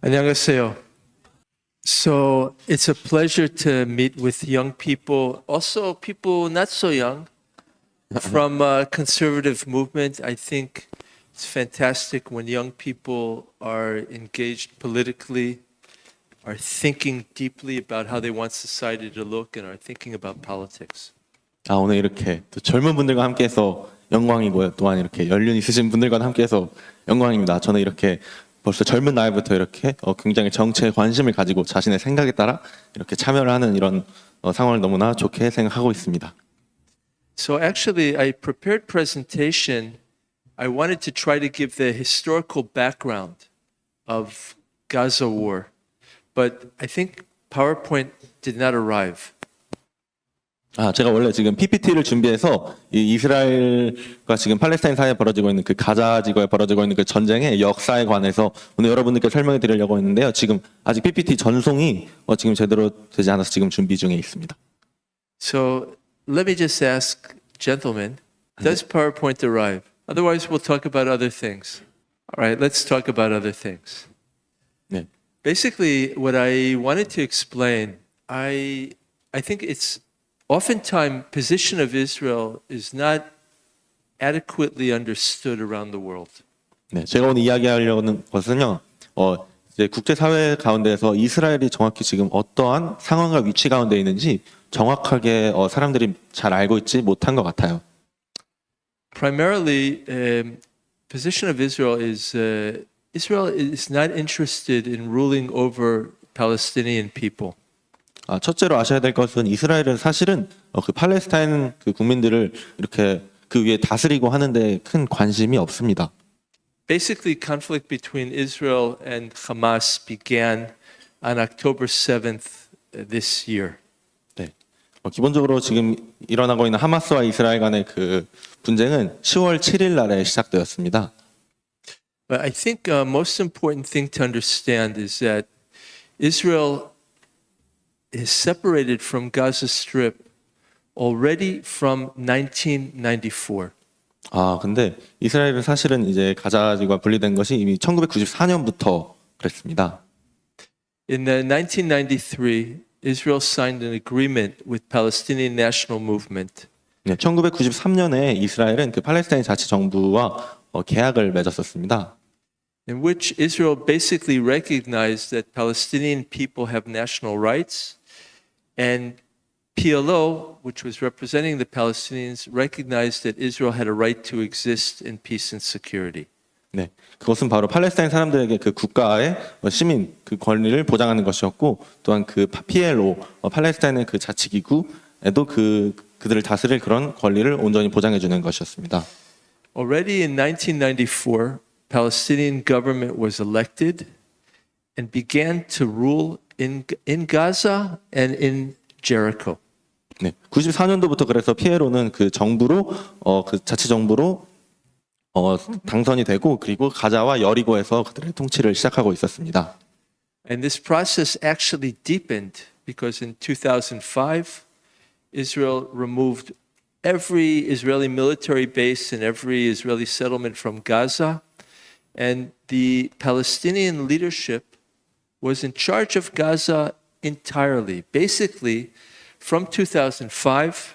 안녕하세요. So it's a pleasure to meet with young people, also people not so young, from a conservative movement. I think it's fantastic when young people are engaged politically, are thinking deeply about how they want society to look, and are thinking about politics. 오늘 이렇게 또 젊은 분들과 함께해서 영광이고요. 또한 이렇게 연륜 있으신 분들과 함께해서 영광입니다. 저는 이렇게 벌써 젊은 나이부터 이렇게 굉장히 정치에 관심을 가지고 자신의 생각에 따라 이렇게 참여를 하는 이런 상황을 너무나 좋게 생각하고 있습니다. So actually, I prepared presentation. I wanted to try to give the historical background of Gaza war, but I think PowerPoint did not arrive. 제가 원래 지금 PPT를 준비해서 이 이스라엘과 지금 팔레스타인 사이에 벌어지고 있는 그 가자 지구에 벌어지고 있는 그 전쟁의 역사에 관해서 오늘 여러분들께 설명해 드리려고 했는데요. 지금 아직 PPT 전송이 지금 제대로 되지 않아서 지금 준비 중에 있습니다. So let me just ask, gentlemen, does PowerPoint arrive? Otherwise, we'll talk about other things. All right, let's talk about other things. 네. Basically, what I wanted to explain, I think it's oftentimes position of Israel is not adequately understood around the world. 네, 제가 오늘 이야기하려는 것은요. 이제 국제 사회 가운데서 이스라엘이 정확히 지금 어떠한 상황과 위치 가운데 있는지 정확하게 사람들이 잘 알고 있지 못한 것 같아요. Primarily, position of Israel is not interested in ruling over Palestinian people. 첫째로 아셔야 될 것은 이스라엘은 사실은 그 팔레스타인 그 국민들을 이렇게 그 위에 다스리고 하는데 큰 관심이 없습니다. Basically, conflict between Israel and Hamas began on October 7th this year. 네. 기본적으로 지금 일어나고 있는 하마스와 이스라엘 간의 그 분쟁은 10월 7일 날에 시작되었습니다. But I think most important thing to understand is that Israel is separated from Gaza Strip already from 1994. 근데 이스라엘은 사실은 이제 가자 지구가 분리된 것이 이미 1994년부터 그랬습니다. In 1993, Israel signed an agreement with Palestinian National Movement. 네, 1993년에 이스라엘은 그 팔레스타인 자치 정부와 계약을 맺었었습니다. In which Israel basically recognized that Palestinian people have national rights, and PLO, which was representing the Palestinians, recognized that Israel had a right to exist in peace and security. 네, 그것은 바로 팔레스타인 사람들에게 그 국가의 시민 그 권리를 보장하는 것이었고, 또한 그 PLO 팔레스타인의 그 자치기구에도 그들을 다스릴 그런 권리를 온전히 보장해 주는 것이었습니다. Already in 1994, Palestinian government was elected and began to rule in Gaza and in Jericho. 네, 94년도부터 그래서 PLO는 그 정부로 그 자치 정부로 당선이 되고 그리고 가자와 여리고에서 그들의 통치를 시작하고 있었습니다. And this process actually deepened because in 2005, Israel removed every Israeli military base and every Israeli settlement from Gaza, and the Palestinian leadership was in charge of Gaza entirely. Basically, from 2005,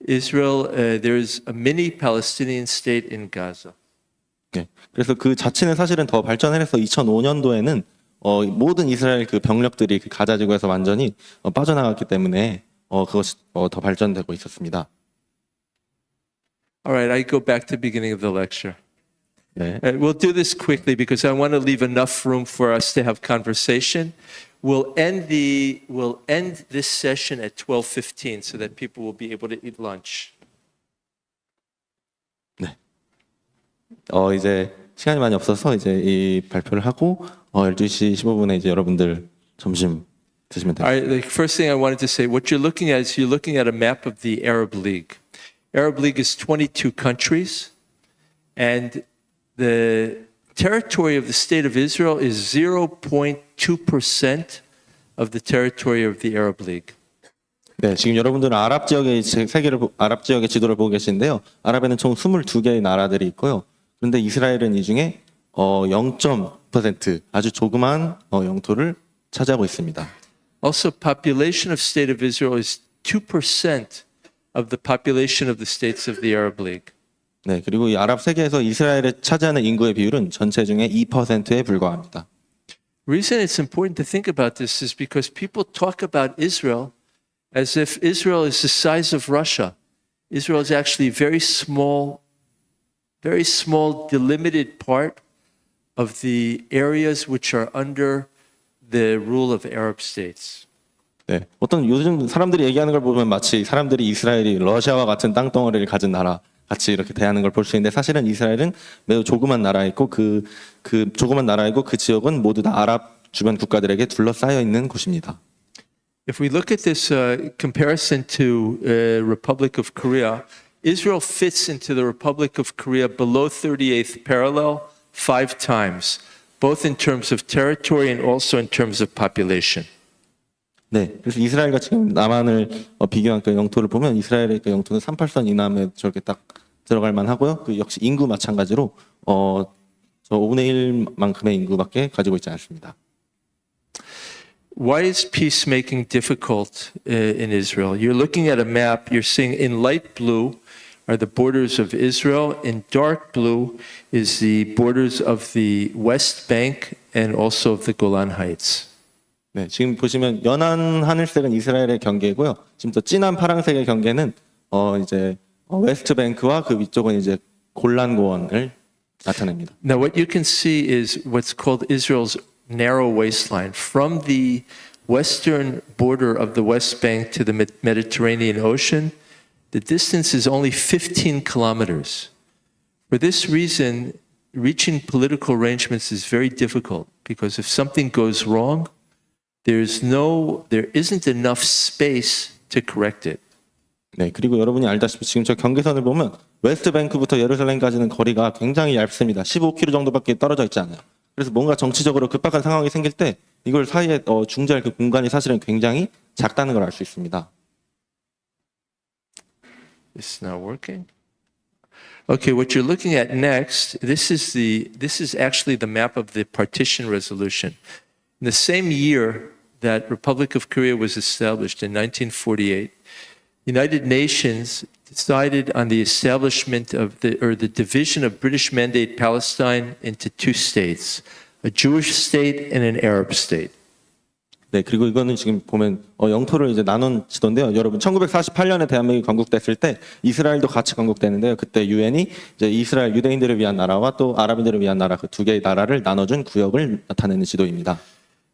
Israel, there's a mini Palestinian state in Gaza. 네, 그래서 그 자치는 사실은 더 발전을 해서 2005년도에는 모든 이스라엘 그 병력들이 그 가자 지구에서 완전히 빠져나갔기 때문에 그것이 더 발전되고 있었습니다. All right, I go back to the beginning of the lecture. 네. We'll do this quickly because I want to leave enough room for us to have conversation. We'll end this session at 12:15 so that people will be able to eat lunch. 네. 이제 시간이 많이 없어서 이제 이 발표를 하고 12시 15분에 이제 여러분들 점심 드시면 돼요. All right, the first thing I wanted to say, what you're looking at is you're looking at a map of the Arab League. Arab League is 22 countries, and the territory of the state of Israel is 0.2% of the territory of the Arab League. 네, 지금 여러분들은 아랍 지역의 지도를 보고 계신데요. 아랍에는 총 22개의 나라들이 있고요. 그런데 이스라엘은 이 중에 0.9% 아주 조그만 영토를 차지하고 있습니다. Also, population of state of Israel is 2% of the population of the states of the Arab League. 네, 그리고 이 아랍 세계에서 이스라엘이 차지하는 인구의 비율은 전체 중에 2%에 불과합니다. The reason it's important to think about this is because people talk about Israel as if Israel is the size of Russia. Israel is actually a very small, delimited part of the areas which are under the rule of Arab states. 네, 어떤 요즘 사람들이 얘기하는 걸 보면 마치 사람들이 이스라엘이 러시아와 같은 땅덩어리를 가진 나라 같이 이렇게 대하는 걸 볼 수 있는데 사실은 이스라엘은 매우 조그만 나라이고 그 조그만 나라이고 그 지역은 모두 다 아랍 주변 국가들에게 둘러싸여 있는 곳입니다. If we look at this comparison to Republic of Korea, Israel fits into the Republic of Korea below 38th parallel 5 times, both in terms of territory and also in terms of population. 네, 그래서 이스라엘과 지금 남한을 비교한 그 영토를 보면 이스라엘의 그 영토는 38선 이남에 저렇게 딱 들어갈 만하고요. 그 역시 인구 마찬가지로 저 5분의 1만큼의 인구밖에 가지고 있지 않습니다. Why is peacemaking difficult in Israel? You're looking at a map, you're seeing in light blue are the borders of Israel, in dark blue is the borders of the West Bank and also of the Golan Heights. 네, 지금 보시면 연한 하늘색은 이스라엘의 경계고요. 지금 또 진한 파란색의 경계는 이제 웨스트 뱅크와 그 위쪽은 이제 골란 고원을 나타냅니다. Now what you can see is what's called Israel's narrow waistline from the western border of the West Bank to the Mediterranean Ocean. The distance is only 15 kilometers. For this reason, reaching political arrangements is very difficult because if something goes wrong, there isn't enough space to correct it. 네, 그리고 여러분이 알다시피 지금 저 경계선을 보면 웨스트 뱅크부터 예루살렘까지는 거리가 굉장히 얇습니다. 15km 정도밖에 떨어져 있지 않아요. 그래서 뭔가 정치적으로 급박한 상황이 생길 때 이걸 사이에 중재할 그 공간이 사실은 굉장히 작다는 걸 알 수 있습니다. It's not working. Okay, what you're looking at next, this is actually the map of the partition resolution. In the same year that Republic of Korea was established in 1948, United Nations decided on the establishment of the division of British Mandate Palestine into 2 states, a Jewish state and an Arab state. 네, 그리고 이거는 지금 보면 영토를 이제 나눈 지도인데요. 여러분 1948년에 대한민국이 건국됐을 때 이스라엘도 같이 건국되는데요. 그때 유엔이 이제 이스라엘 유대인들을 위한 나라와 또 아랍인들을 위한 나라 그 2개의 나라를 나눠준 구역을 나타내는 지도입니다.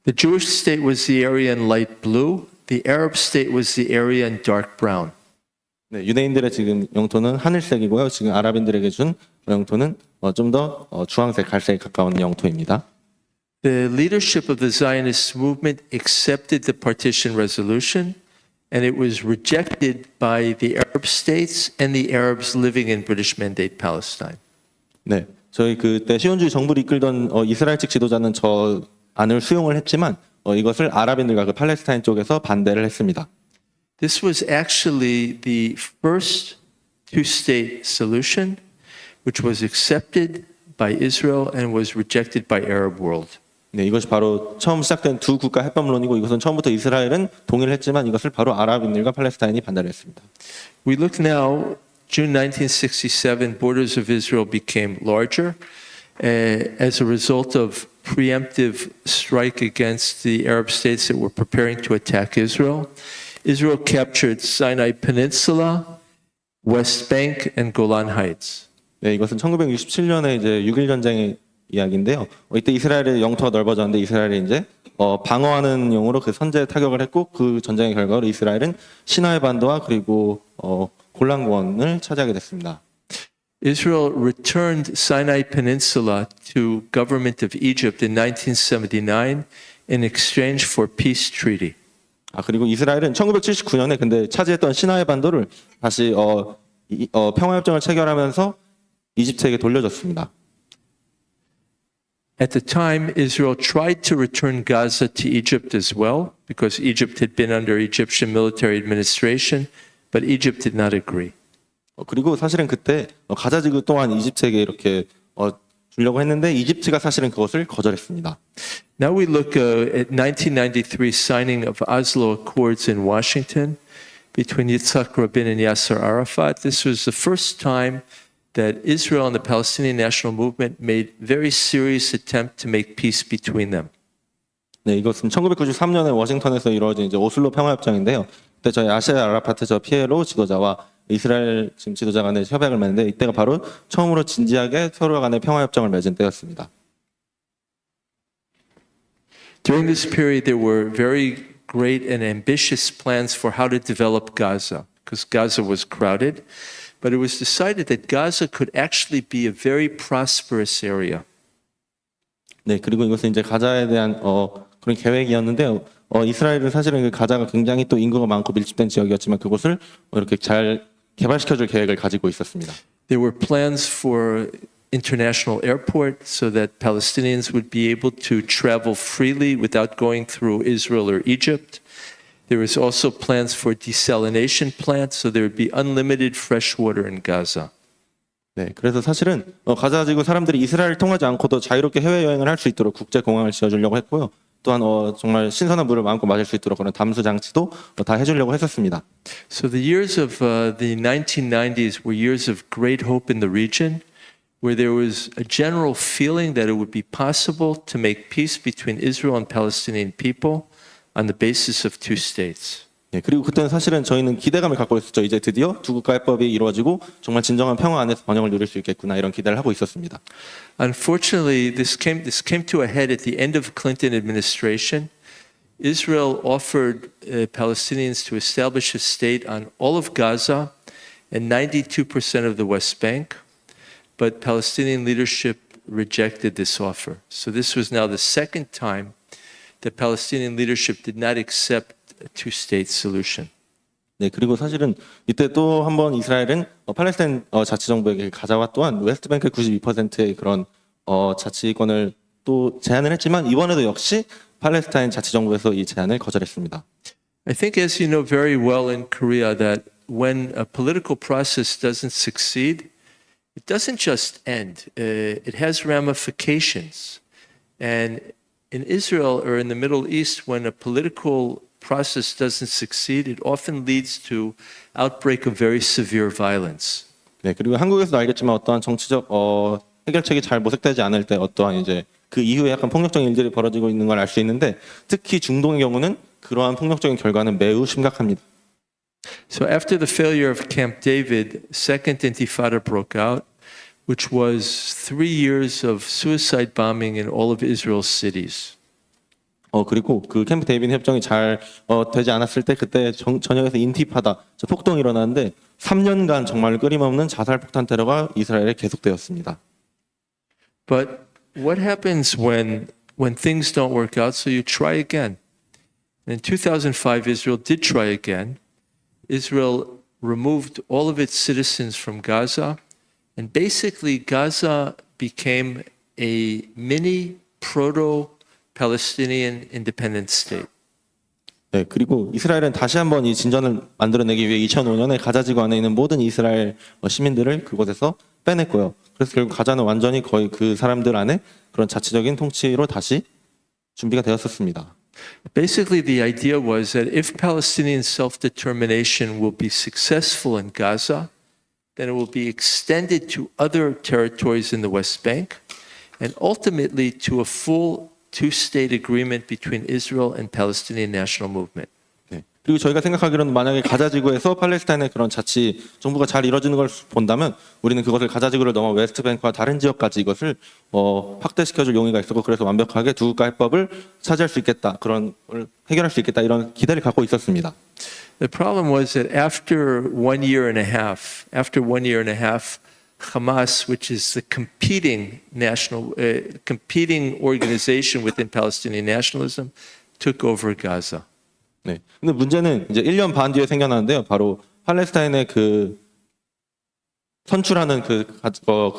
The Jewish state was the area in light blue. The Arab state was the area in dark brown. 네, 유대인들의 지금 영토는 하늘색이고요. 지금 아랍인들에게 준 영토는 좀 더 주황색, 갈색에 가까운 영토입니다. The leadership of the Zionist movement accepted the partition resolution, and it was rejected by the Arab states and the Arabs living in British Mandate Palestine. 네, 저희 그때 시온주의 정부를 이끌던 이스라엘 측 지도자는 저 안을 수용을 했지만 이것을 아랍인들과 그 팔레스타인 쪽에서 반대를 했습니다. This was actually the first two-state solution, which was accepted by Israel and was rejected by Arab world. 네, 이것이 바로 처음 시작된 두 국가 해법론이고 이것은 처음부터 이스라엘은 동의를 했지만 이것을 바로 아랍인들과 팔레스타인이 반대를 했습니다. We look now, June 1967, borders of Israel became larger as a result of preemptive strike against the Arab states that were preparing to attack Israel. Israel captured Sinai Peninsula, West Bank, and Golan Heights. 네, 이것은 1967년에 이제 6.1 전쟁의 이야기인데요. 이때 이스라엘의 영토가 넓어졌는데 이스라엘이 이제 방어하는 용으로 그 선제 타격을 했고 그 전쟁의 결과로 이스라엘은 시나이 반도와 그리고 골란고원을 차지하게 됐습니다. Israel returned Sinai Peninsula to government of Egypt in 1979 in exchange for peace treaty. 그리고 이스라엘은 1979년에 근데 차지했던 시나이 반도를 다시 평화협정을 체결하면서 이집트에게 돌려줬습니다. At the time, Israel tried to return Gaza to Egypt as well, because Egypt had been under Egyptian military administration, but Egypt did not agree. 그리고 사실은 그때 가자지구 또한 이집트에게 이렇게 주려고 했는데 이집트가 사실은 그것을 거절했습니다. Now we look at 1993 signing of Oslo Accords in Washington between Yitzhak Rabin and Yasser Arafat. This was the first time that Israel and the Palestinian National Movement made very serious attempt to make peace between them. 네, 이것은 1993년에 워싱턴에서 이루어진 이제 오슬로 평화협정인데요. 그때 저희 야세 아라파트 저 피에로 지도자와 이스라엘 지금 지도자 간의 협약을 맺는데 이때가 바로 처음으로 진지하게 서로 간의 평화협정을 맺은 때였습니다. During this period, there were very great and ambitious plans for how to develop Gaza, because Gaza was crowded. But it was decided that Gaza could actually be a very prosperous area. 네, 그리고 이것은 이제 가자에 대한 그런 계획이었는데요. 이스라엘은 사실은 그 가자가 굉장히 또 인구가 많고 밀집된 지역이었지만 그곳을 이렇게 잘 개발시켜줄 계획을 가지고 있었습니다. There were plans for international airport so that Palestinians would be able to travel freely without going through Israel or Egypt. There was also plans for desalination plants so there would be unlimited fresh water in Gaza. 네, 그래서 사실은 가자 지구 사람들이 이스라엘 통하지 않고도 자유롭게 해외 여행을 할 수 있도록 국제 공항을 지어주려고 했고요. 또한 정말 신선한 물을 마음껏 마실 수 있도록 그런 담수 장치도 다 해주려고 했었습니다. So the years of the 1990s were years of great hope in the region, where there was a general feeling that it would be possible to make peace between Israel and Palestinian people on the basis of two states. 네, 그리고 그때는 사실은 저희는 기대감을 갖고 있었죠. 이제 드디어 두 국가 해법이 이루어지고 정말 진정한 평화 안에서 번영을 누릴 수 있겠구나 이런 기대를 하고 있었습니다. Unfortunately, this came to a head at the end of Clinton administration. Israel offered Palestinians to establish a state on all of Gaza and 92% of the West Bank, but Palestinian leadership rejected this offer. So this was now the second time that Palestinian leadership did not accept a two-state solution. 네, 그리고 사실은 이때 또 한번 이스라엘은 팔레스타인 자치정부에게 가자와 또한 웨스트뱅크 92%의 그런 자치권을 또 제안을 했지만 이번에도 역시 팔레스타인 자치정부에서 이 제안을 거절했습니다. I think, as you know very well in Korea, that when a political process doesn't succeed, it doesn't just end. It has ramifications. And in Israel or in the Middle East, when a political process doesn't succeed, it often leads to outbreak of very severe violence. 네, 그리고 한국에서도 알겠지만 어떠한 정치적 해결책이 잘 모색되지 않을 때 어떠한 이제 그 이후에 약간 폭력적인 일들이 벌어지고 있는 걸 알 수 있는데 특히 중동의 경우는 그러한 폭력적인 결과는 매우 심각합니다. So after the failure of Camp David, Second Intifada broke out, which was 3 years of suicide bombing in all of Israel's cities. 그리고 그 캠프 데이비드 협정이 잘 되지 않았을 때 그때 전역에서 인티파다 폭동이 일어났는데 3년간 정말 끊임없는 자살 폭탄 테러가 이스라엘에 계속되었습니다. But what happens when things don't work out? So you try again. In 2005, Israel did try again. Israel removed all of its citizens from Gaza, and basically Gaza became a mini proto-Palestinian independent state. 네, 그리고 이스라엘은 다시 한번 이 진전을 만들어내기 위해 2005년에 가자 지구 안에 있는 모든 이스라엘 시민들을 그곳에서 빼냈고요. 그래서 결국 가자는 완전히 거의 그 사람들 안에 그런 자치적인 통치로 다시 준비가 되었었습니다. Basically, the idea was that if Palestinian self-determination will be successful in Gaza, then it will be extended to other territories in the West Bank, and ultimately to a full two-state agreement between Israel and Palestinian National Movement. 네. 그리고 저희가 생각하기로는 만약에 가자 지구에서 팔레스타인의 그런 자치 정부가 잘 이루어지는 걸 본다면 우리는 그것을 가자 지구를 넘어 웨스트뱅크와 다른 지역까지 이것을 확대시켜줄 용의가 있었고 그래서 완벽하게 두 국가 해법을 차지할 수 있겠다 그런 걸 해결할 수 있겠다 이런 기대를 갖고 있었습니다. The problem was that after 1 year and a half, Hamas, which is the competing organization within Palestinian nationalism, took over Gaza. 네. 근데 문제는 이제 1년 반 뒤에 생겨나는데요. 바로 팔레스타인의 그 선출하는 그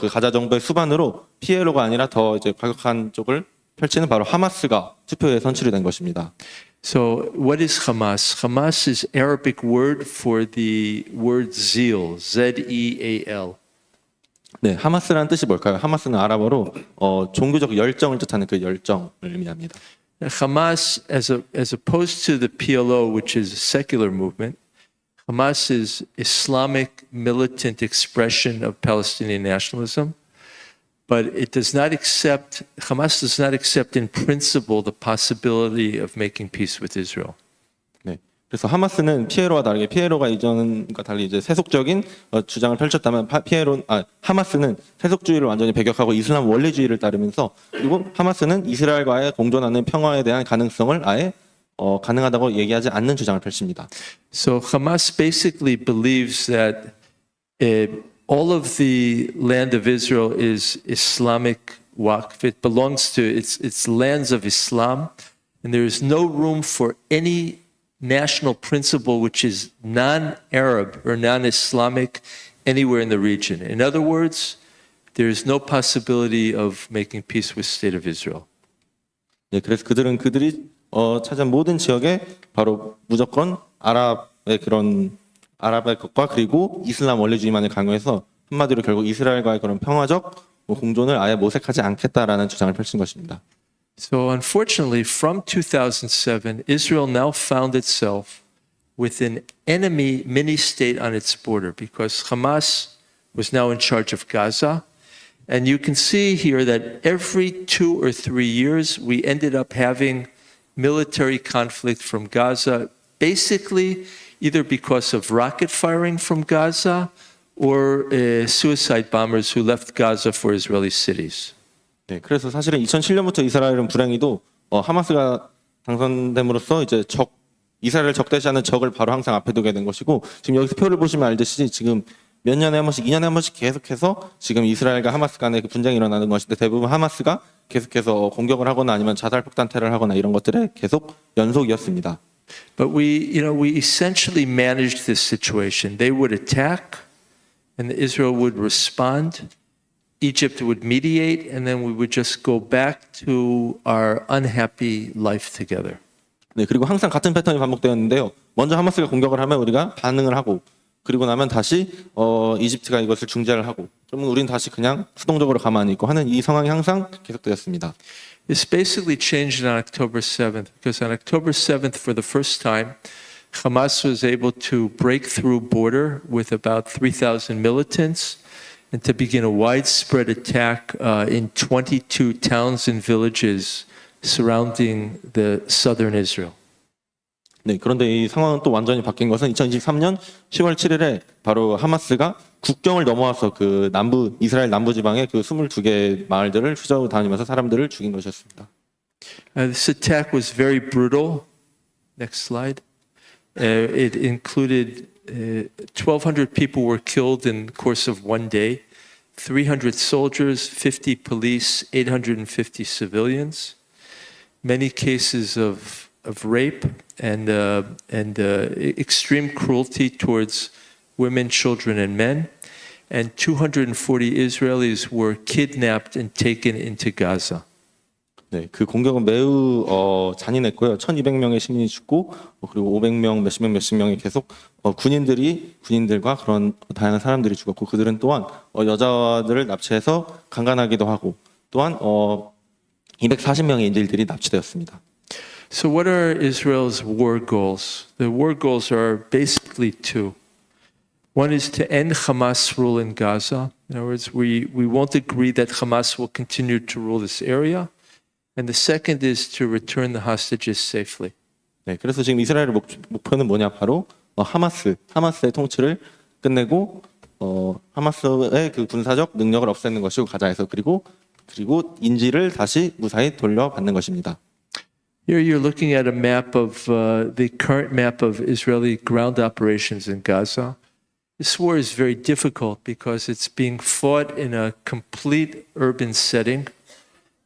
가자 정부의 수반으로 PLO가 아니라 더 이제 과격한 쪽을 펼치는 바로 하마스가 투표에 선출이 된 것입니다. So what is Hamas? Hamas is Arabic word for the word zeal, Z-E-A-L. 네, 하마스라는 뜻이 뭘까요? 하마스는 아랍어로 종교적 열정을 뜻하는 그 열정을 의미합니다. Hamas, as opposed to the PLO, which is a secular movement, Hamas is Islamic militant expression of Palestinian nationalism, but Hamas does not accept in principle the possibility of making peace with Israel. 네, 그래서 하마스는 피에로와 다르게 피에로가 이전과 달리 이제 세속적인 주장을 펼쳤다면 하마스는 세속주의를 완전히 배격하고 이슬람 원리주의를 따르면서 그리고 하마스는 이스라엘과의 공존하는 평화에 대한 가능성을 아예 가능하다고 얘기하지 않는 주장을 펼칩니다. So Hamas basically believes that all of the land of Israel is Islamic waqf. It belongs to it's lands of Islam, and there is no room for any national principle which is non-Arab or non-Islamic anywhere in the region. In other words, there is no possibility of making peace with the state of Israel. 네, 그래서 그들이 찾은 모든 지역에 바로 무조건 아랍의 것과 그리고 이슬람 원리주의만을 강요해서 한마디로 결국 이스라엘과의 그런 평화적 공존을 아예 모색하지 않겠다라는 주장을 펼친 것입니다. So unfortunately, from 2007, Israel now found itself with an enemy mini-state on its border because Hamas was now in charge of Gaza. And you can see here that every 2 or 3 years, we ended up having military conflict from Gaza, basically either because of rocket firing from Gaza or suicide bombers who left Gaza for Israeli cities. 네, 그래서 사실은 2007년부터 이스라엘은 불행히도 하마스가 당선됨으로써 이제 이스라엘을 적대시하는 적을 바로 항상 앞에 두게 된 것이고 지금 여기서 표를 보시면 알듯이 지금 몇 년에 한 번씩, 2년에 한 번씩 계속해서 지금 이스라엘과 하마스 간의 그 분쟁이 일어나는 것인데 대부분 하마스가 계속해서 공격을 하거나 아니면 자살 폭탄 테러를 하거나 이런 것들의 계속 연속이었습니다. But we essentially managed this situation. They would attack, and Israel would respond. Egypt would mediate, and then we would just go back to our unhappy life together. 네, 그리고 항상 같은 패턴이 반복되었는데요. 먼저 하마스가 공격을 하면 우리가 반응을 하고 그리고 나면 다시 이집트가 이것을 중재를 하고 그러면 우리는 다시 그냥 수동적으로 가만히 있고 하는 이 상황이 항상 계속되었습니다. This basically changed on October 7th, because on October 7th, for the first time, Hamas was able to break through border with about 3,000 militants and to begin a widespread attack in 22 towns and villages surrounding the southern Israel. 네, 그런데 이 상황은 또 완전히 바뀐 것은 2023년 10월 7일에 바로 하마스가 국경을 넘어와서 그 이스라엘 남부 지방의 그 22개 마을들을 휘저어 다니면서 사람들을 죽인 것이었습니다. This attack was very brutal. Next slide. It included 1,200 people were killed in the course of one day, 300 soldiers, 50 police, 850 civilians, many cases of rape and extreme cruelty towards women, children, and men, and 240 Israelis were kidnapped and taken into Gaza. 네, 그 공격은 매우 잔인했고요. 1,200명의 시민이 죽고 그리고 500명, 몇십 명이 계속 군인들과 그런 다양한 사람들이 죽었고 그들은 또한 여자들을 납치해서 강간하기도 하고 또한 240명의 인질들이 납치되었습니다. So what are Israel's war goals? The war goals are basically two. One is to end Hamas rule in Gaza. In other words, we won't agree that Hamas will continue to rule this area. And the second is to return the hostages safely. 네, 그래서 지금 이스라엘의 목표는 뭐냐? 바로 하마스의 통치를 끝내고 하마스의 그 군사적 능력을 없애는 것이고 가자에서 그리고 인질을 다시 무사히 돌려받는 것입니다. Here you're looking at a map of the current map of Israeli ground operations in Gaza. This war is very difficult because it's being fought in a complete urban setting.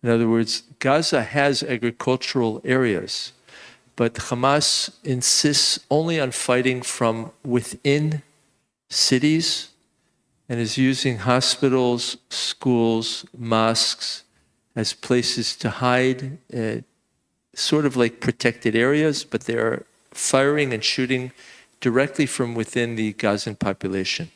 In other words, Gaza has agricultural areas, but Hamas insists only on fighting from within cities and is using hospitals, schools, mosques as places to hide, sort of like protected areas, but they are firing and shooting directly from within the Gazan population.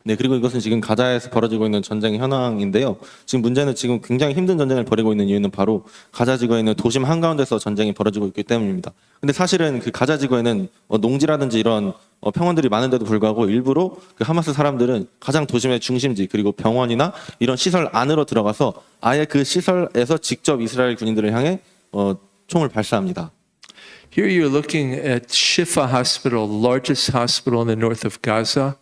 네, 그리고 이것은 지금 가자에서 벌어지고 있는 전쟁 현황인데요. 지금 문제는 지금 굉장히 힘든 전쟁을 벌이고 있는 이유는 바로 가자 지구에 있는 도심 한가운데서 전쟁이 벌어지고 있기 때문입니다. 근데 사실은 그 가자 지구에는 농지라든지 이런 평원들이 많은데도 불구하고 일부러 그 하마스 사람들은 가장 도심의 중심지 그리고 병원이나 이런 시설 안으로 들어가서 아예 그 시설에서 직접 이스라엘 군인들을 향해 총을 발사합니다. Here you're looking at Shifa Hospital, the largest hospital in the north of Gaza.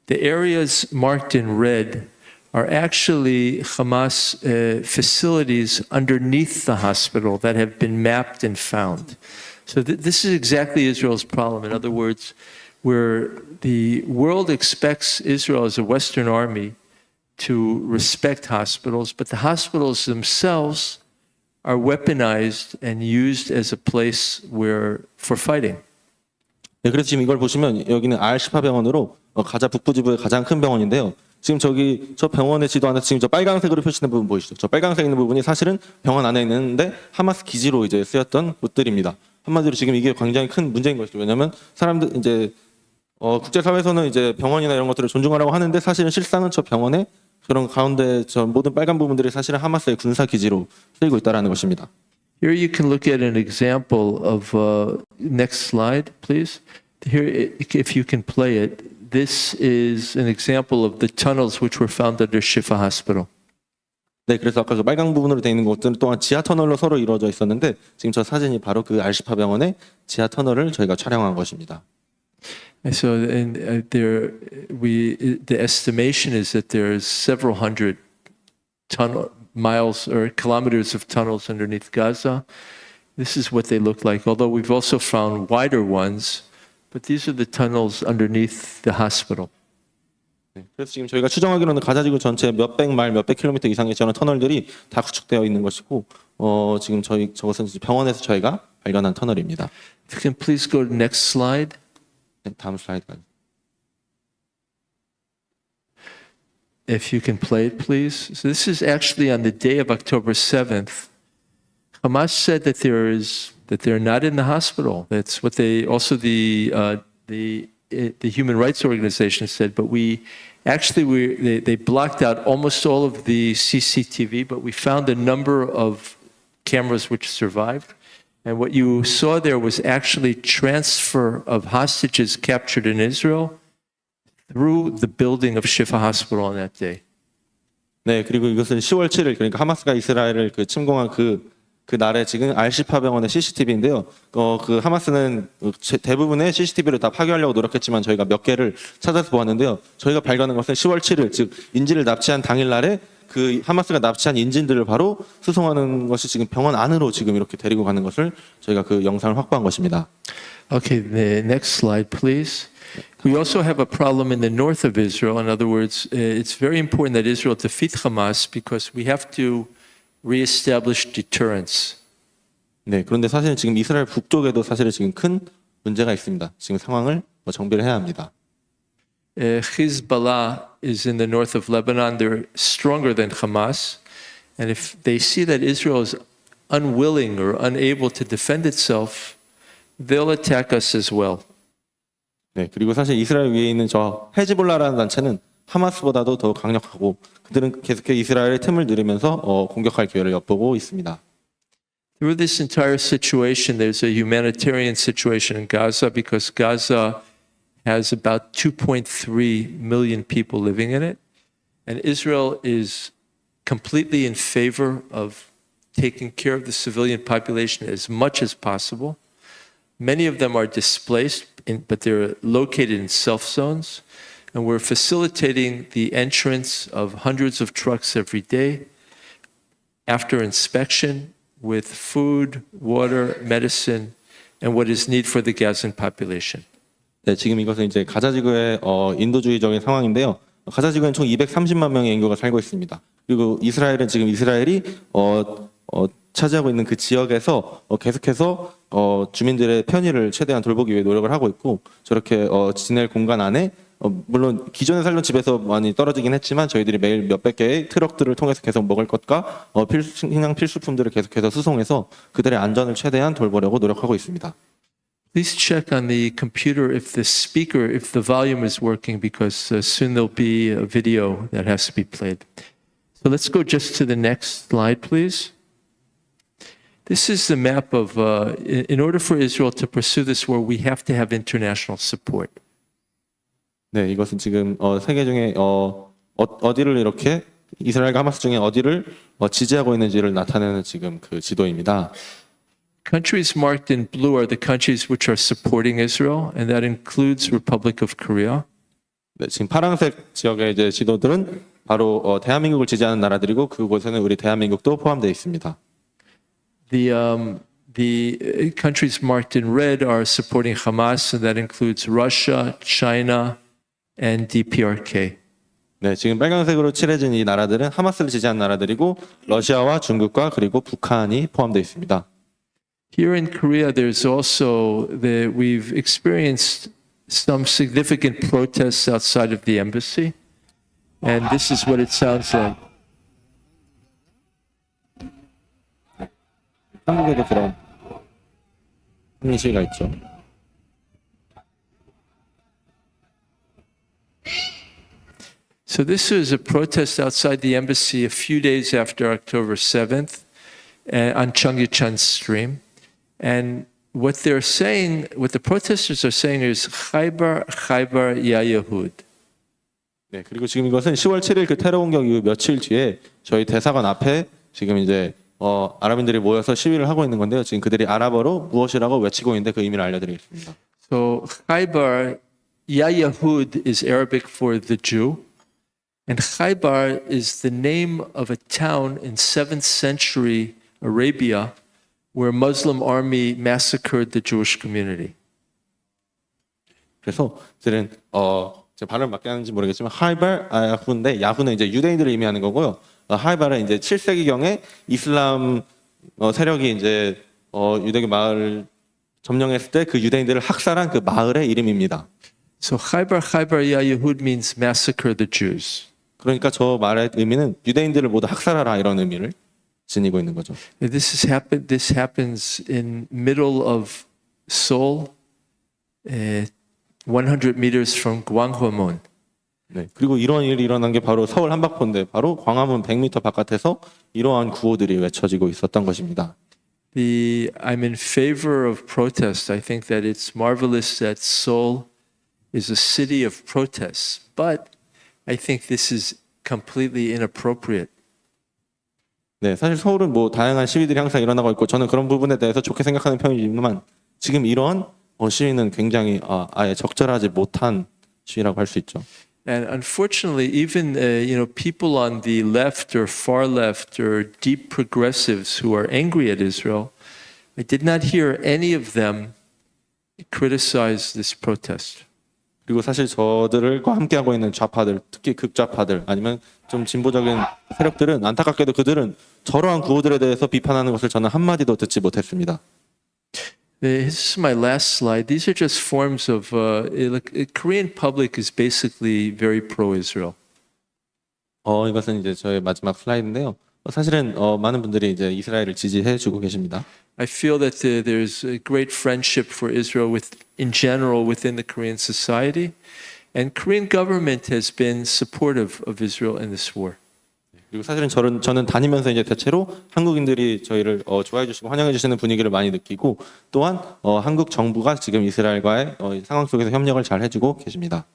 The areas marked in red are actually Hamas facilities underneath the hospital that have been mapped and found. So this is exactly Israel's problem. In other words, where the world expects Israel as a Western army to respect hospitals, but the hospitals themselves are weaponized and used as a place for fighting. 네, 그래서 지금 이걸 보시면 여기는 알-시파 병원으로 가자 북부 지부의 가장 큰 병원인데요. 지금 저 병원의 지도 안에 지금 저 빨간색으로 표시된 부분 보이시죠? 저 빨간색 있는 부분이 사실은 병원 안에 있는데 하마스 기지로 이제 쓰였던 곳들입니다. 한마디로 지금 이게 굉장히 큰 문제인 것이죠. 왜냐하면 사람들 이제 국제사회에서는 이제 병원이나 이런 것들을 존중하라고 하는데 사실은 실상은 저 병원에 그런 가운데 저 모든 빨간 부분들이 사실은 하마스의 군사 기지로 쓰이고 있다라는 것입니다. Here you can look at an example of next slide, please. Here, if you can play it, this is an example of the tunnels which were found under Shifa Hospital. 네, 그래서 아까 그 빨간 부분으로 되어 있는 곳들은 또한 지하 터널로 서로 이루어져 있었는데 지금 저 사진이 바로 그 알-시파 병원의 지하 터널을 저희가 촬영한 것입니다. So, the estimation is that there's several hundred miles or kilometers of tunnels underneath Gaza. This is what they look like, although we've also found wider ones, but these are the tunnels underneath the hospital. 네, 그래서 지금 저희가 추정하기로는 가자지구 전체 몇백 마일, 몇백 킬로미터 이상의 저런 터널들이 다 구축되어 있는 것이고, 지금 저것은 병원에서 저희가 발견한 터널입니다. If you can please go to the next slide. 네, 다음 슬라이드까지. If you can play it, please. So this is actually on the day of October 7th. Hamas said that they're not in the hospital. That's what they also the human rights organization said. But they blocked out almost all of the CCTV. But we found a number of cameras which survived. And what you saw there was actually transfer of hostages captured in Israel through the building of Shifa Hospital on that day. 네, 그리고 이것은 10월 7일 그러니까 하마스가 이스라엘을 침공한 그 날에 지금 알-시파 병원의 CCTV인데요. 그 하마스는 대부분의 CCTV를 다 파괴하려고 노력했지만 저희가 몇 개를 찾아서 보았는데요. 저희가 발견한 것은 10월 7일 즉 인질을 납치한 당일 날에 그 하마스가 납치한 인질들을 바로 수송하는 것이 지금 병원 안으로 지금 이렇게 데리고 가는 것을 저희가 그 영상을 확보한 것입니다. Okay, the next slide, please. We also have a problem in the north of Israel. In other words, it's very important that Israel defeat Hamas because we have to reestablish deterrence. 네, 그런데 사실 지금 이스라엘 북쪽에도 사실은 지금 큰 문제가 있습니다. 지금 상황을 정비를 해야 합니다. Hezbollah is in the north of Lebanon. They're stronger than Hamas. And if they see that Israel is unwilling or unable to defend itself, they'll attack us as well. 네, 그리고 사실 이스라엘 위에 있는 저 헤즈볼라라는 단체는 하마스보다도 더 강력하고 그들은 계속해서 이스라엘의 틈을 누리면서 공격할 기회를 엿보고 있습니다. Through this entire situation, there's a humanitarian situation in Gaza because Gaza has about 2.3 million people living in it. And Israel is completely in favor of taking care of the civilian population as much as possible. Many of them are displaced, but they're located in self zones. And we're facilitating the entrance of hundreds of trucks every day after inspection with food, water, medicine, and what is needed for the Gazan population. 네, 지금 이것은 이제 가자지구의 인도주의적인 상황인데요. 가자지구에는 총 230만 명의 인구가 살고 있습니다. 그리고 이스라엘은 지금 이스라엘이 차지하고 있는 그 지역에서 계속해서 주민들의 편의를 최대한 돌보기 위해 노력을 하고 있고 저렇게 지낼 공간 안에 물론 기존에 살던 집에서 많이 떨어지긴 했지만 저희들이 매일 몇백 개의 트럭들을 통해서 계속 먹을 것과 식량 필수품들을 계속해서 수송해서 그들의 안전을 최대한 돌보려고 노력하고 있습니다. Please check on the computer if the volume is working, because soon there'll be a video that has to be played. So let's go just to the next slide, please. This is the map of, in order for Israel to pursue this war, we have to have international support. 네, 이것은 지금 세계 중에 어디를 이렇게 이스라엘과 하마스 중에 어디를 지지하고 있는지를 나타내는 지금 그 지도입니다. Countries marked in blue are the countries which are supporting Israel, and that includes Republic of Korea. 네, 지금 파란색 지역의 이제 지도들은 바로 대한민국을 지지하는 나라들이고 그곳에는 우리 대한민국도 포함되어 있습니다. The countries marked in red are supporting Hamas, and that includes Russia, China, and DPRK. 네, 지금 빨간색으로 칠해진 이 나라들은 하마스를 지지하는 나라들이고 러시아와 중국과 그리고 북한이 포함되어 있습니다. Here in Korea, there's also we've experienced some significant protests outside of the embassy, and this is what it sounds like. 한국에도 그런 시위가 있죠. So this was a protest outside the embassy a few days after October 7th on Cheonggyecheon Stream. And what they're saying, what the protesters are saying is Khaybar, Khaybar, Ya Yehud. 네, 그리고 지금 이것은 10월 7일 그 테러 공격 이후 며칠 뒤에 저희 대사관 앞에 지금 이제 아랍인들이 모여서 시위를 하고 있는 건데요. 지금 그들이 아랍어로 무엇이라고 외치고 있는데 그 의미를 알려드리겠습니다. So Khaybar, Ya Yehud is Arabic for the Jew. And Khaybar is the name of a town in 7th century Arabia where Muslim army massacred the Jewish community. 그래서 저는 제 발음을 맞게 하는지 모르겠지만 하이발 야후인데 야후는 이제 유대인들을 의미하는 거고요. 하이발은 이제 7세기경에 이슬람 세력이 이제 유대교 마을을 점령했을 때 그 유대인들을 학살한 그 마을의 이름입니다. So Khaybar, Khaybar, Ya Yehud means massacre the Jews. 그러니까 저 말의 의미는 유대인들을 모두 학살하라 이런 의미를 지니고 있는 거죠. This happens in middle of Seoul, 100 meters from Gwanghwamun. 네. 그리고 이런 일이 일어난 게 바로 서울 한박포인데 바로 광화문 100m 바깥에서 이러한 구호들이 외쳐지고 있었던 것입니다. I'm in favor of protest. I think that it's marvelous that Seoul is a city of protests, but I think this is completely inappropriate. 네, 사실 서울은 뭐 다양한 시위들이 항상 일어나고 있고 저는 그런 부분에 대해서 좋게 생각하는 편이지만 지금 이런 시위는 굉장히 아예 적절하지 못한 시위라고 할 수 있죠. And unfortunately, even people on the left or far left or deep progressives who are angry at Israel, I did not hear any of them criticize this protest. 그리고 사실 저들과 함께하고 있는 좌파들, 특히 극좌파들 아니면 좀 진보적인 세력들은 안타깝게도 그들은 저러한 구호들에 대해서 비판하는 것을 저는 한마디도 듣지 못했습니다. This is my last slide. These are just forms of Korean public is basically very pro-Israel. 이것은 이제 저의 마지막 슬라이드인데요. 사실은 많은 분들이 이제 이스라엘을 지지해주고 계십니다. I feel that there's a great friendship for Israel in general within the Korean society, and Korean government has been supportive of Israel in this war. 그리고 사실은 저는 다니면서 이제 대체로 한국인들이 저희를 좋아해 주시고 환영해 주시는 분위기를 많이 느끼고 또한 한국 정부가 지금 이스라엘과의 상황 속에서 협력을 잘 해주고 계십니다.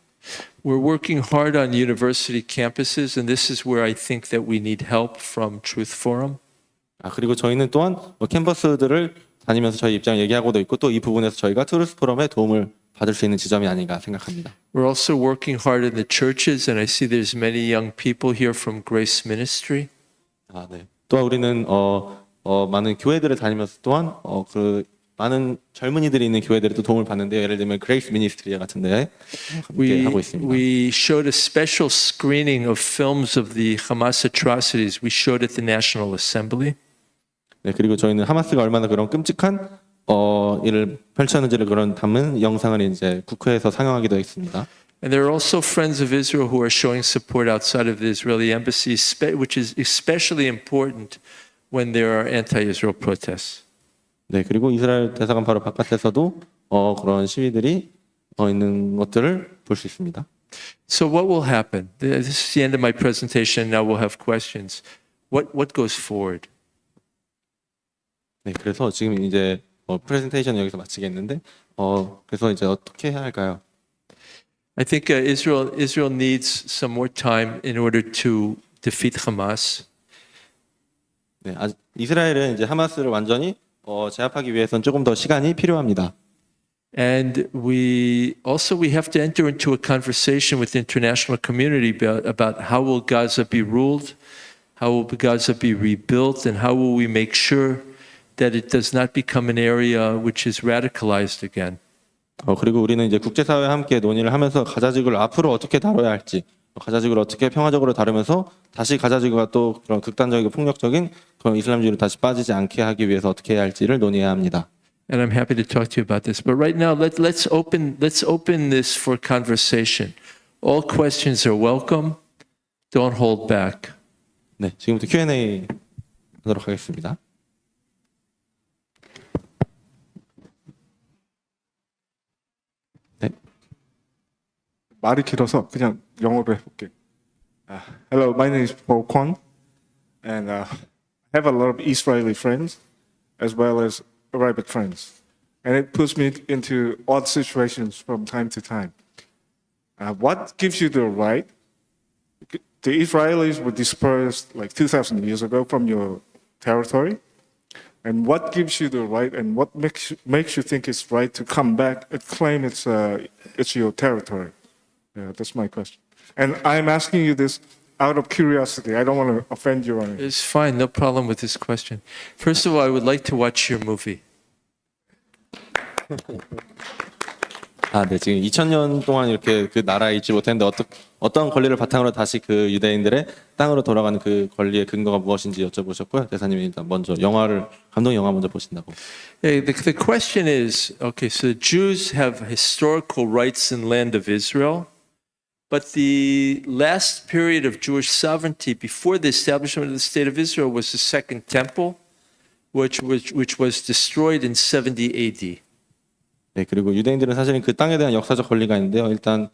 We're working hard on university campuses, and this is where I think that we need help from Truth Forum. 그리고 저희는 또한 캠퍼스들을 다니면서 저희 입장을 얘기하고도 있고 또 이 부분에서 저희가 트루스 포럼의 도움을 받을 수 있는 지점이 아닌가 생각합니다. We're also working hard in the churches, and I see there's many young people here from Grace Ministry. 네. 또한 우리는 많은 교회들을 다니면서 또한 그 많은 젊은이들이 있는 교회들에도 도움을 받는데 예를 들면 그레이스 미니스트리 같은 데 함께 하고 있습니다. We showed a special screening of films of the Hamas atrocities. We showed at the National Assembly. 네, 그리고 저희는 하마스가 얼마나 그런 끔찍한 일을 펼쳤는지를 그런 담은 영상을 이제 국회에서 상영하기도 했습니다. And there are also friends of Israel who are showing support outside of the Israeli embassy, which is especially important when there are anti-Israel protests. 네, 그리고 이스라엘 대사관 바로 바깥에서도 그런 시위들이 있는 것들을 볼 수 있습니다. So what will happen? This is the end of my presentation. Now we'll have questions. What goes forward? 네, 그래서 지금 이제 프레젠테이션 여기서 마치겠는데, 그래서 이제 어떻게 해야 할까요? I think Israel needs some more time in order to defeat Hamas. 네, 이스라엘은 이제 하마스를 완전히 제압하기 위해서는 조금 더 시간이 필요합니다. And we have to enter into a conversation with the international community about how will Gaza be ruled, how will Gaza be rebuilt, and how will we make sure that it does not become an area which is radicalized again. 그리고 우리는 이제 국제사회와 함께 논의를 하면서 가자지구를 앞으로 어떻게 다뤄야 할지, 가자지구를 어떻게 평화적으로 다루면서 다시 가자지구가 또 그런 극단적이고 폭력적인 그런 이슬람주의로 다시 빠지지 않게 하기 위해서 어떻게 해야 할지를 논의해야 합니다. And I'm happy to talk to you about this. But right now, let's open this for conversation. All questions are welcome. Don't hold back. 네, 지금부터 Q&A 하도록 하겠습니다. 네. 말이 길어서 그냥 영어로 해볼게요. Hello, my name is Paul Kwon, and I have a lot of Israeli friends as well as Arabic friends, and it puts me into odd situations from time to time. What gives you the right? The Israelis were dispersed like 2,000 years ago from your territory, and what gives you the right, and what makes you think it's right to come back and claim it's your territory? Yeah, that's my question. And I'm asking you this out of curiosity. I don't want to offend you or anything. It's fine. No problem with this question. First of all, I would like to watch your movie. 네, 지금 2000년 동안 이렇게 그 나라에 있지 못했는데 어떤 권리를 바탕으로 다시 그 유대인들의 땅으로 돌아가는 그 권리의 근거가 무엇인지 여쭤보셨고요. 대사님이 일단 먼저 감동 영화 먼저 보신다고. Yeah, the question is, okay, so the Jews have historical rights in the land of Israel, but the last period of Jewish sovereignty before the establishment of the state of Israel was the Second Temple, which was destroyed in 70 AD. 네, 그리고 유대인들은 사실은 그 땅에 대한 역사적 권리가 있는데요. 일단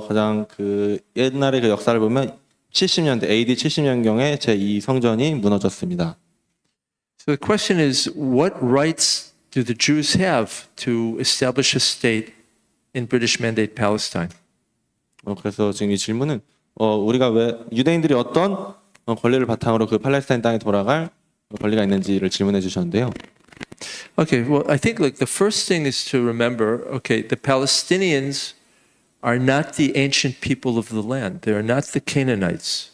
가장 그 옛날의 그 역사를 보면 70년대 AD 70년경에 제2 성전이 무너졌습니다. So the question is, what rights do the Jews have to establish a state in British Mandate Palestine? 그래서 지금 이 질문은 우리가 왜 유대인들이 어떤 권리를 바탕으로 그 팔레스타인 땅에 돌아갈 권리가 있는지를 질문해 주셨는데요. Okay, well, I think like the first thing is to remember, okay, the Palestinians are not the ancient people of the land. They are not the Canaanites.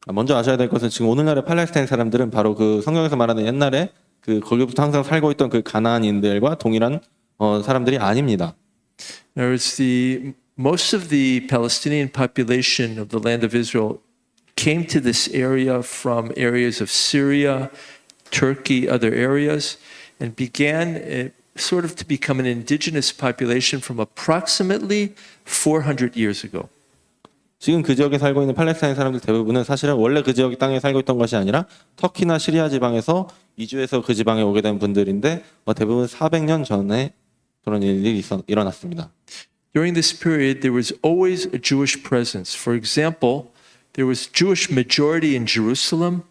먼저 아셔야 될 것은 지금 오늘날의 팔레스타인 사람들은 바로 그 성경에서 말하는 옛날에 그 거기부터 항상 살고 있던 그 가나안인들과 동일한 사람들이 아닙니다. In other words, most of the Palestinian population of the land of Israel came to this area from areas of Syria, Turkey, other areas, and began sort of to become an indigenous population from approximately 400 years ago. 지금 그 지역에 살고 있는 팔레스타인 사람들 대부분은 사실은 원래 그 지역 땅에 살고 있던 것이 아니라 터키나 시리아 지방에서 이주해서 그 지방에 오게 된 분들인데 대부분 400년 전에 그런 일이 일어났습니다. During this period, there was always a Jewish presence. For example, there was Jewish majority in Jerusalem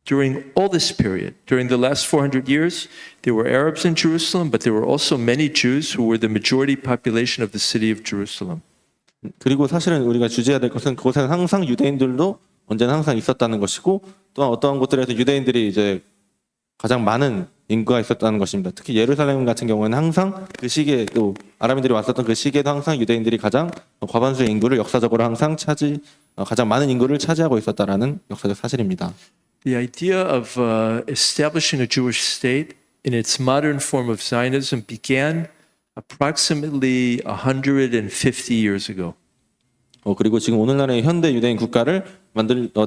during all this period. During the last 400 years, there were Arabs in Jerusalem, but there were also many Jews who were the majority population of the city of Jerusalem. 그리고 사실은 우리가 주제해야 될 것은 그곳에는 항상 유대인들도 언제나 항상 있었다는 것이고 또한 어떠한 곳들에서 유대인들이 이제 가장 많은 인구가 있었다는 것입니다. 특히 예루살렘 같은 경우에는 항상 그 시기에 또 아람인들이 왔었던 그 시기에도 항상 유대인들이 가장 과반수의 인구를 역사적으로 항상 가장 많은 인구를 차지하고 있었다라는 역사적 사실입니다. The idea of establishing a Jewish state in its modern form of Zionism began approximately 150 years ago. 그리고 지금 오늘날의 현대 유대인 국가를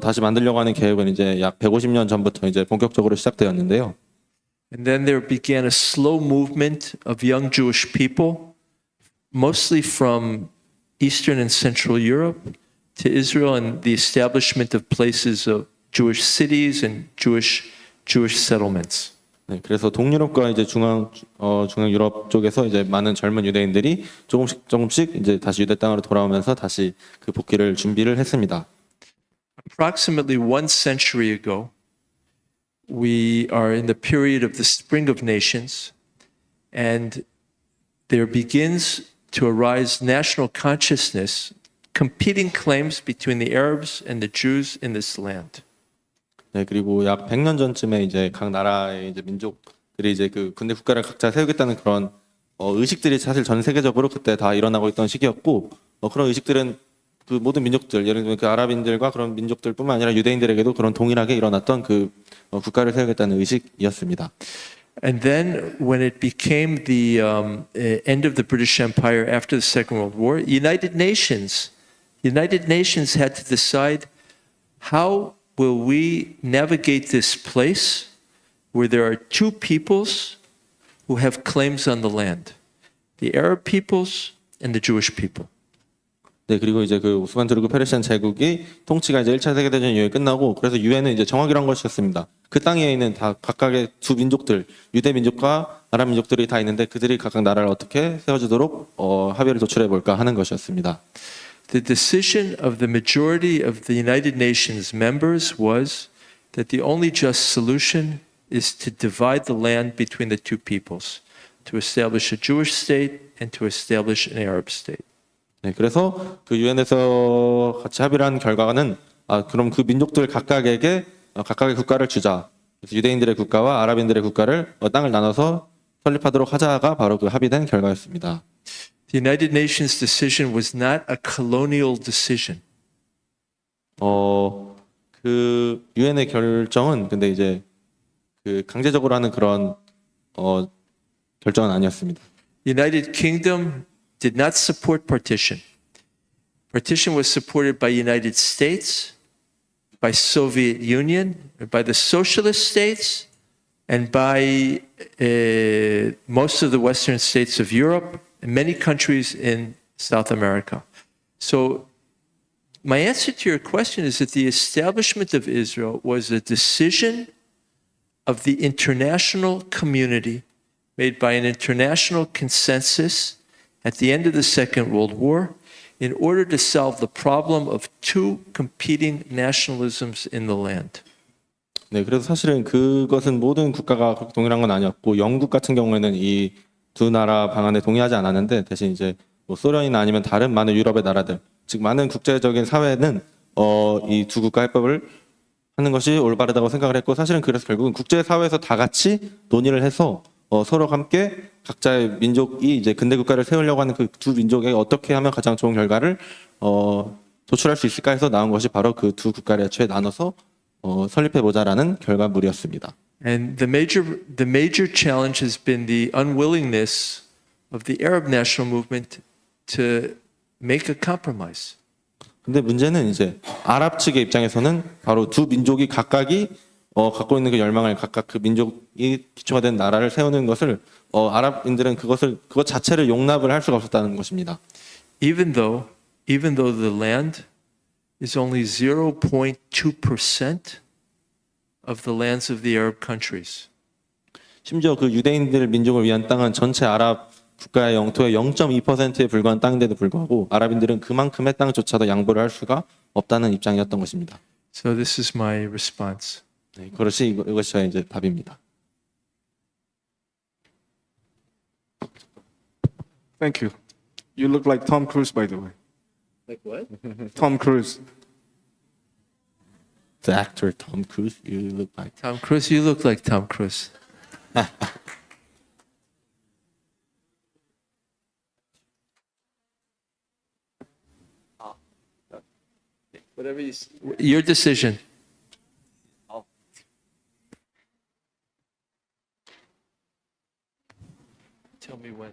다시 만들려고 하는 계획은 이제 약 150년 전부터 이제 본격적으로 시작되었는데요. And then there began a slow movement of young Jewish people, mostly from Eastern and Central Europe, to Israel and the establishment of places of Jewish cities and Jewish settlements. 네, 그래서 동유럽과 이제 중앙 유럽 쪽에서 이제 많은 젊은 유대인들이 조금씩 이제 다시 유대 땅으로 돌아오면서 다시 그 복귀를 준비를 했습니다. Approximately 1 century ago, we are in the period of the Spring of Nations, and there begins to arise national consciousness, competing claims between the Arabs and the Jews in this land. 네, 그리고 약 100년 전쯤에 이제 각 나라의 이제 민족들이 이제 그 근대 국가를 각자 세우겠다는 그런 의식들이 사실 전 세계적으로 그때 다 일어나고 있던 시기였고, 그런 의식들은 그 모든 민족들, 예를 들면 그 아랍인들과 그런 민족들뿐만 아니라 유대인들에게도 그런 동일하게 일어났던 그 국가를 세우겠다는 의식이었습니다. And then, when it became the end of the British Empire after the Second World War, United Nations had to decide, how will we navigate this place where there are two peoples who have claims on the land, the Arab peoples and the Jewish people. 네, 그리고 이제 그 오스만 투르크 페르시안 제국이 통치가 이제 1차 세계대전 이후에 끝나고, 그래서 유엔은 이제 정하기로 한 것이었습니다. 그 땅에 있는 다 각각의 두 민족들, 유대 민족과 아랍 민족들이 다 있는데 그들이 각각 나라를 어떻게 세워주도록 합의를 도출해 볼까 하는 것이었습니다. The decision of the majority of the United Nations members was that the only just solution is to divide the land between the two peoples, to establish a Jewish state and to establish an Arab state. 네, 그래서 그 유엔에서 같이 합의를 한 결과는 그럼 그 민족들 각각에게 각각의 국가를 주자. 그래서 유대인들의 국가와 아랍인들의 국가를 땅을 나눠서 설립하도록 하자가 바로 그 합의된 결과였습니다. The United Nations decision was not a colonial decision. 그 유엔의 결정은 근데 이제 그 강제적으로 하는 그런 결정은 아니었습니다. United Kingdom did not support partition. Partition was supported by United States, by Soviet Union, by the socialist states, and by most of the Western states of Europe and many countries in South America. So my answer to your question is that the establishment of Israel was a decision of the international community made by an international consensus at the end of the Second World War in order to solve the problem of two competing nationalisms in the land. 네, 그래서 사실은 그것은 모든 국가가 그렇게 동일한 건 아니었고, 영국 같은 경우에는 이 두 나라 방안에 동의하지 않았는데, 대신 이제 뭐 소련이나 아니면 다른 많은 유럽의 나라들, 즉 많은 국제적인 사회는 이 두 국가 해법을 하는 것이 올바르다고 생각을 했고, 사실은 그래서 결국은 국제 사회에서 다 같이 논의를 해서 서로 함께 각자의 민족이 이제 근대 국가를 세우려고 하는 그 두 민족에게 어떻게 하면 가장 좋은 결과를 도출할 수 있을까 해서 나온 것이 바로 그 두 국가를 애초에 나눠서 설립해 보자라는 결과물이었습니다. And the major challenge has been the unwillingness of the Arab national movement to make a compromise. 근데 문제는 이제 아랍 측의 입장에서는 바로 두 민족이 각각이 갖고 있는 그 열망을 각각 그 민족이 기초가 된 나라를 세우는 것을 아랍인들은 그것 자체를 용납을 할 수가 없었다는 것입니다. Even though the land is only 0.2% of the lands of the Arab countries. 심지어 그 유대인들 민족을 위한 땅은 전체 아랍 국가의 영토의 0.2%에 불과한 땅인데도 불구하고 아랍인들은 그만큼의 땅조차도 양보를 할 수가 없다는 입장이었던 것입니다. So this is my response. 네, 이것이 저의 이제 답입니다. Thank you. You look like Tom Cruise, by the way. Like what? Tom Cruise. The actor Tom Cruise, you look like. Tom Cruise, you look like Tom Cruise. Whatever your decision. Tell me when.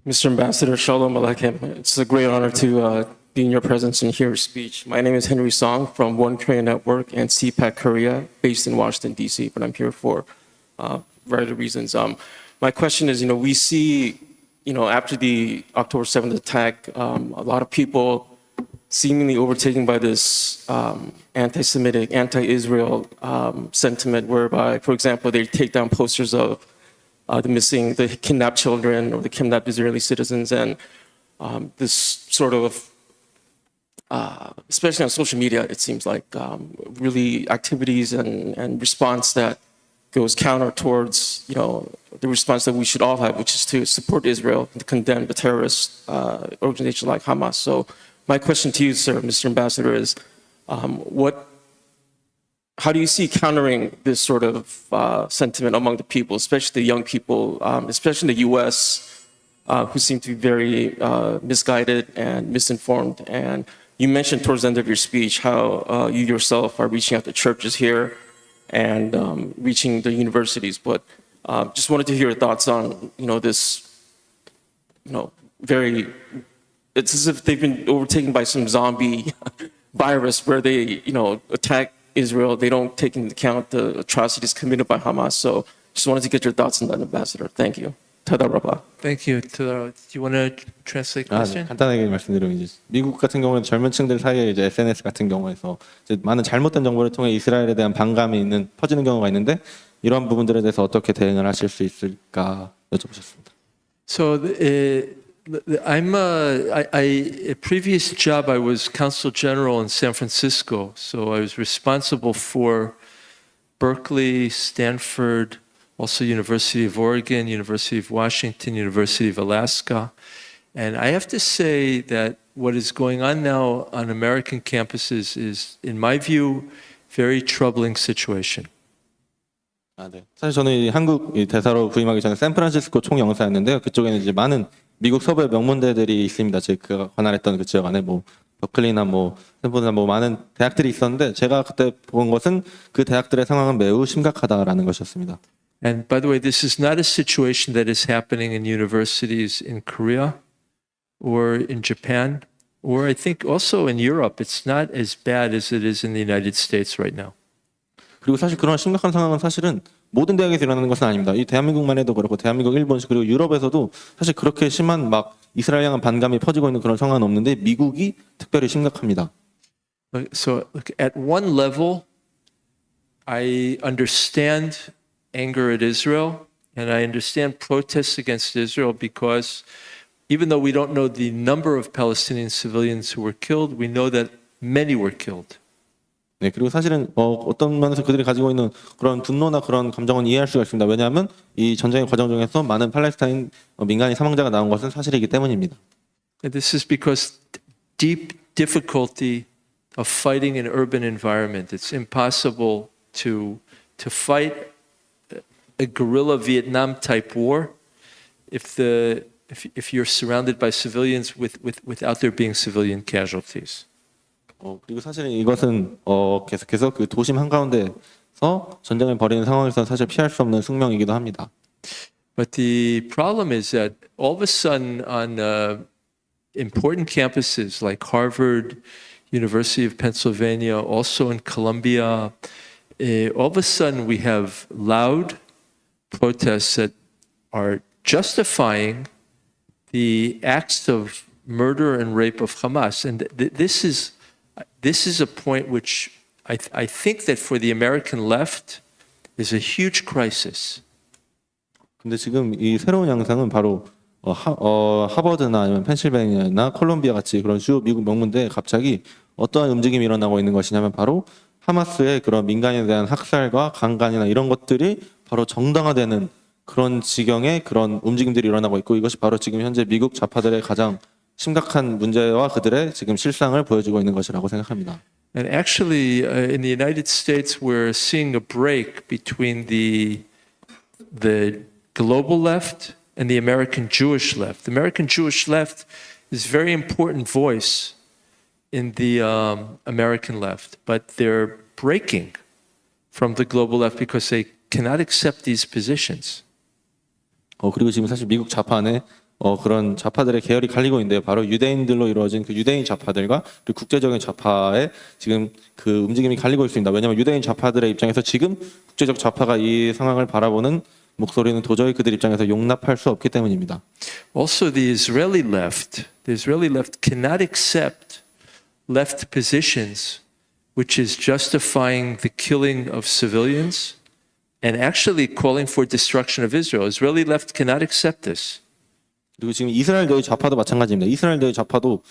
Mr. Ambassador, Shalom Aleichem. It's a great honor to be in your presence and hear your speech. My name is Henry Song from One Korea Network and CPAC Korea, based in Washington, D.C., but I'm here for various reasons. My question is, we see, after the October 7th attack, a lot of people seemingly overtaken by this anti-Semitic, anti-Israel sentiment, whereby, for example, they take down posters of the kidnapped children or the kidnapped Israeli citizens, and this sort of, especially on social media, it seems like really activities and response that goes counter towards the response that we should all have, which is to support Israel and to condemn the terrorist organization like Hamas. So my question to you, sir, Mr. Ambassador, is how do you see countering this sort of sentiment among the people, especially the young people, especially in the U.S., who seem to be very misguided and misinformed? And you mentioned towards the end of your speech how you yourself are reaching out to churches here and reaching the universities, but just wanted to hear your thoughts on this, it's as if they've been overtaken by some zombie virus where they, attack Israel. They don't take into account the atrocities committed by Hamas. So just wanted to get your thoughts on that, Ambassador. Thank you. 타다라바. Thank you. Do you want to translate the question? 간단하게 말씀드리면 이제 미국 같은 경우는 젊은 층들 사이에 이제 SNS 같은 경우에서 이제 많은 잘못된 정보를 통해 이스라엘에 대한 반감이 퍼지는 경우가 있는데 이러한 부분들에 대해서 어떻게 대응을 하실 수 있을까 여쭤보셨습니다. So a previous job I was consul general in San Francisco. So I was responsible for Berkeley, Stanford, also University of Oregon, University of Washington, University of Alaska. And I have to say that what is going on now on American campuses is, in my view, very troubling situation. 네. 사실 저는 이 한국 대사로 부임하기 전에 샌프란시스코 총영사였는데요. 그쪽에는 이제 많은 미국 서부의 명문대들이 있습니다. 제가 관할했던 그 지역 안에 버클리나 스탠포드나 많은 대학들이 있었는데 제가 그때 본 것은 그 대학들의 상황은 매우 심각하다라는 것이었습니다. And by the way, this is not a situation that is happening in universities in Korea or in Japan, or I think also in Europe. It's not as bad as it is in the United States right now. 그리고 사실 그런 심각한 상황은 사실은 모든 대학에서 일어나는 것은 아닙니다. 이 대한민국만 해도 그렇고 대한민국, 일본, 그리고 유럽에서도 사실 그렇게 심한 이스라엘 향한 반감이 퍼지고 있는 그런 상황은 없는데 미국이 특별히 심각합니다. So at one level, I understand anger at Israel, and I understand protests against Israel because even though we don't know the number of Palestinian civilians who were killed, we know that many were killed. 네, 그리고 사실은 어떤 면에서 그들이 가지고 있는 그런 분노나 그런 감정은 이해할 수가 있습니다. 왜냐하면 이 전쟁의 과정 중에서 많은 팔레스타인 민간인 사망자가 나온 것은 사실이기 때문입니다. And this is because deep difficulty of fighting in urban environment. It's impossible to fight a guerrilla Vietnam type war if you're surrounded by civilians without there being civilian casualties. 그리고 사실은 이것은 계속해서 그 도심 한가운데서 전쟁을 벌이는 상황에서 사실 피할 수 없는 숙명이기도 합니다. But the problem is that all of a sudden on important campuses like Harvard, University of Pennsylvania, also in Columbia, all of a sudden we have loud protests that are justifying the acts of murder and rape of Hamas. And this is a point which I think that for the American left is a huge crisis. 근데 지금 이 새로운 양상은 바로 하버드나 아니면 펜실베니아나 콜롬비아 같이 그런 주요 미국 명문대에 갑자기 어떠한 움직임이 일어나고 있는 것이냐면 바로 하마스의 그런 민간인에 대한 학살과 강간이나 이런 것들이 바로 정당화되는 그런 지경의 그런 움직임들이 일어나고 있고 이것이 바로 지금 현재 미국 좌파들의 가장 심각한 문제와 그들의 지금 실상을 보여주고 있는 것이라고 생각합니다. And actually, in the United States, we're seeing a break between the global left and the American Jewish left. The American Jewish left is a very important voice in the American left, but they're breaking from the global left because they cannot accept these positions. 그리고 지금 사실 미국 좌파 안에 그런 좌파들의 계열이 갈리고 있는데요. 바로 유대인들로 이루어진 그 유대인 좌파들과 그리고 국제적인 좌파의 지금 그 움직임이 갈리고 있습니다. 왜냐하면 유대인 좌파들의 입장에서 지금 국제적 좌파가 이 상황을 바라보는 목소리는 도저히 그들 입장에서 용납할 수 없기 때문입니다. Also, the Israeli left cannot accept left positions, which is justifying the killing of civilians and actually calling for destruction of Israel. Israeli left cannot accept this. 그리고 지금 이스라엘의 좌파도 마찬가지입니다. 이스라엘의 좌파도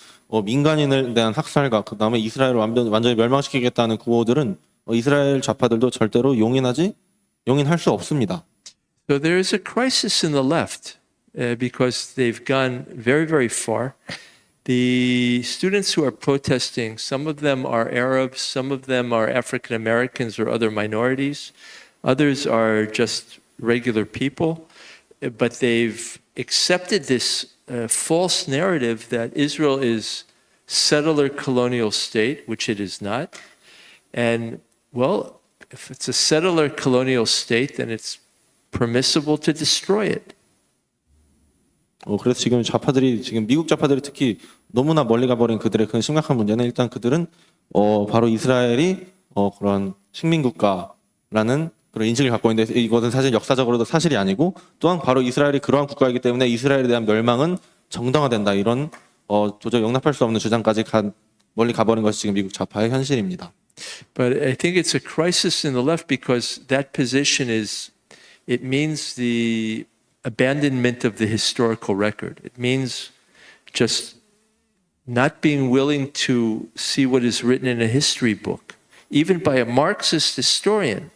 민간인에 대한 학살과 그 다음에 이스라엘을 완전히 멸망시키겠다는 구호들은 이스라엘 좌파들도 절대로 용인할 수 없습니다. So there is a crisis in the left because they've gone very, very far. The students who are protesting, some of them are Arabs, some of them are African Americans or other minorities. Others are just regular people, but they've accepted this false narrative that Israel is settler colonial state, which it is not. And, well, if it's a settler colonial state, then it's permissible to destroy it. 그래서 지금 미국 좌파들이 특히 너무나 멀리 가버린 그들의 그 심각한 문제는 일단 그들은 바로 이스라엘이 그런 식민국가라는 그런 인식을 갖고 있는데 이것은 사실 역사적으로도 사실이 아니고 또한 바로 이스라엘이 그러한 국가이기 때문에 이스라엘에 대한 멸망은 정당화된다 이런 도저히 용납할 수 없는 주장까지 멀리 가버린 것이 지금 미국 좌파의 현실입니다. But I think it's a crisis in the left because that position it means the abandonment of the historical record. It means just not being willing to see what is written in a history book, even by a Marxist historian.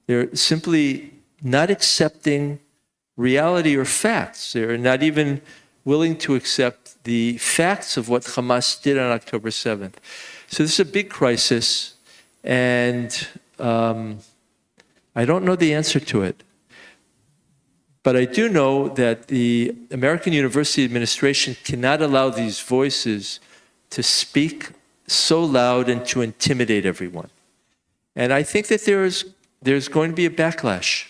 They're simply not accepting reality or facts. They're not even willing to accept the facts of what Hamas did on October 7th. So this is a big crisis, and I don't know the answer to it. But I do know that the American University administration cannot allow these voices to speak so loud and to intimidate everyone. And I think that there's going to be a backlash.